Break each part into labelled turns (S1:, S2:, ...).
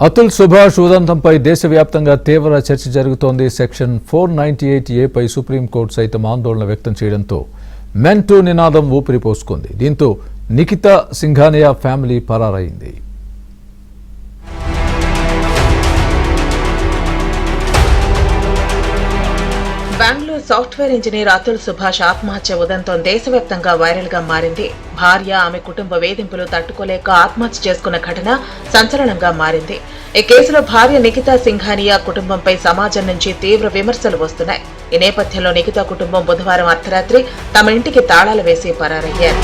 S1: అతుల్ సుభాష్ ఉదంతంపై దేశవ్యాప్తంగా తీవ్ర చర్చ జరుగుతోంది. సెక్షన్ 498A పై సుప్రీంకోర్టు సైతం ఆందోళన వ్యక్తం చేయడంతో మెన్ టూ నినాదం ఊపిరి పోసుకుంది. దీంతో నిఖితా సింఘానియా ఫ్యామిలీ పరారైంది.
S2: బెంగళూరు సాఫ్ట్వేర్ ఇంజనీర్ అతుల్ సుభాష్ ఆత్మహత్య ఉదంతం దేశవ్యాప్తంగా వైరల్ గా మారింది. భార్య ఆమె కుటుంబ వేధింపులు తట్టుకోలేక ఆత్మహత్య చేసుకున్న ఘటన సంచలనంగా మారింది. ఈ కేసులో భార్య నిఖితా సింఘానియా కుటుంబంపై సమాజం నుంచి తీవ్ర విమర్శలు వస్తున్నాయి. ఈ నేపథ్యంలో నిఖితా కుటుంబం బుధవారం అర్ధరాత్రి తమ ఇంటికి తాళాలు వేసి పరారయ్యారు.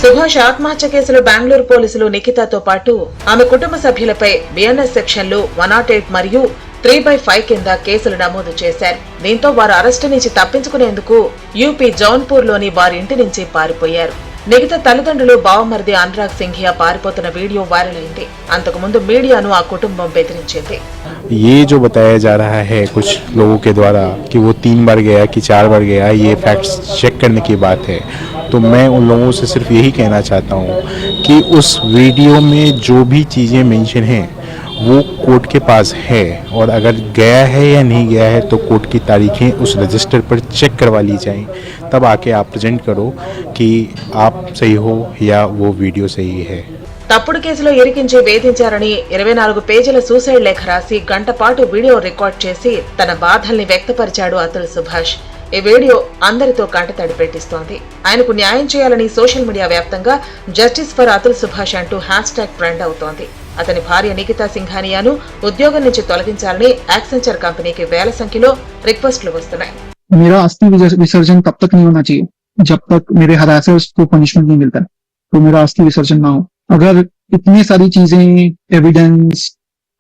S2: సుభాష్ ఆత్మహత్య కేసులో బెంగళూరు పోలీసులు నిఖితాతో పాటు ఆమె కుటుంబ సభ్యులపై బిఎన్ఎస్ సెక్షన్లు 108 మరియు 3/5 కింద కేసులు నమోదు చేశారు. దీంతో వారు అరెస్టు నుంచి తప్పించుకునేందుకు యూపీ జౌన్పూర్ లోని వారి ఇంటి నుంచి పారిపోయారు. నిఖితా తల్లిదండ్రులు బావమరిది అనురాగ్ సింఘియా పారిపోతున్న వీడియో వైరల్ అయింది. అంతకుముందు మీడియాను ఆ కుటుంబం బెదిరించింది.
S3: ये जो बताया जा रहा है कुछ लोगों के द्वारा कि वो 3 बार गया कि 4 बार गया, ये फैक्ट्स चेक करने की बात है। तो मैं उन लोगों से सिर्फ यही कहना चाहता हूँ कि उस वीडियो में जो भी चीज़ें मेंशन हैं वो कोर्ट के पास है, और अगर गया है या नहीं गया है तो कोर्ट की तारीखें उस रजिस्टर पर चेक करवा ली जाएं, तब आके आप प्रेजेंट करो कि आप सही हो या वो वीडियो सही है।
S2: తప్పుడు కేసులో ఇరికించి వేధించారని 24 పేజీల సూసైడ్ లేఖ రాసి గంట పాటు వీడియో రికార్డ్ చేసి తన బాధల్ని వ్యక్తపరిచాడు అతుల్ సుభాష్. ఈ వీడియో అందరితో కంటతడి పెట్టిస్తోంది. ఆయనకు న్యాయం చేయాలని సోషల్ మీడియా వ్యాప్తంగా జస్టిస్ ఫర్ అతుల్ సుభాష్ అంటూ హ్యాష్ట్యాగ్ ట్రెండ్ అవుతోంది. అతని భార్య నిఖితా సింఘానియాను ఉద్యోగం నుంచి తొలగించాలని యాక్సెంచర్ కంపెనీకి వేల సంఖ్యలో రిక్వెస్ట్లు వస్తున్నాయి.
S4: मेरा अस्थि विसर्जन तब तक नहीं होना चाहिए जब तक मेरे हरासर्स को पनिशमेंट नहीं मिलता, तो मेरा अस्थि विसर्जन ना हो। अगर इतनी सारी चीजें, एविडेंस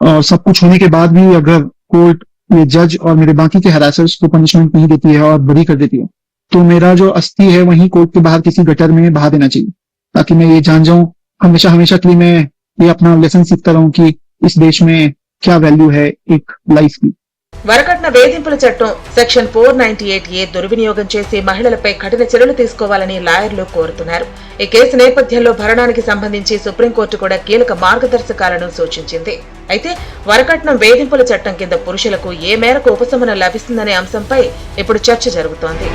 S4: और सब कुछ होने के बाद भी अगर कोर्ट ये जज और मेरे बाकी के हरासर्स को पनिशमेंट नहीं देती है और बरी कर देती है, तो मेरा जो अस्थि है वहीं कोर्ट के बाहर किसी गटर में बहा देना चाहिए, ताकि मैं ये जान जाऊं हमेशा हमेशा के लिए मैं ये अपना लेसन सीखता रहूं कि इस देश में क्या वैल्यू है एक लाइफ की।
S2: వరకట్న వేధింపుల చట్టం సెక్షన్ 498A దుర్వినియోగం చేసి మహిళలపై కఠిన చర్యలు తీసుకోవాలని లాయర్లు కోరుతున్నారు. ఈ కేసు నేపథ్యంలో భరణానికి సంబంధించి సుప్రీంకోర్టు కూడా కీలక మార్గదర్శకాలను సూచించింది. అయితే వరకట్నం వేధింపుల చట్టం కింద పురుషులకు ఏ మేరకు ఉపశమనం లభిస్తుందనే అంశంపై ఇప్పుడు చర్చ జరుగుతోంది.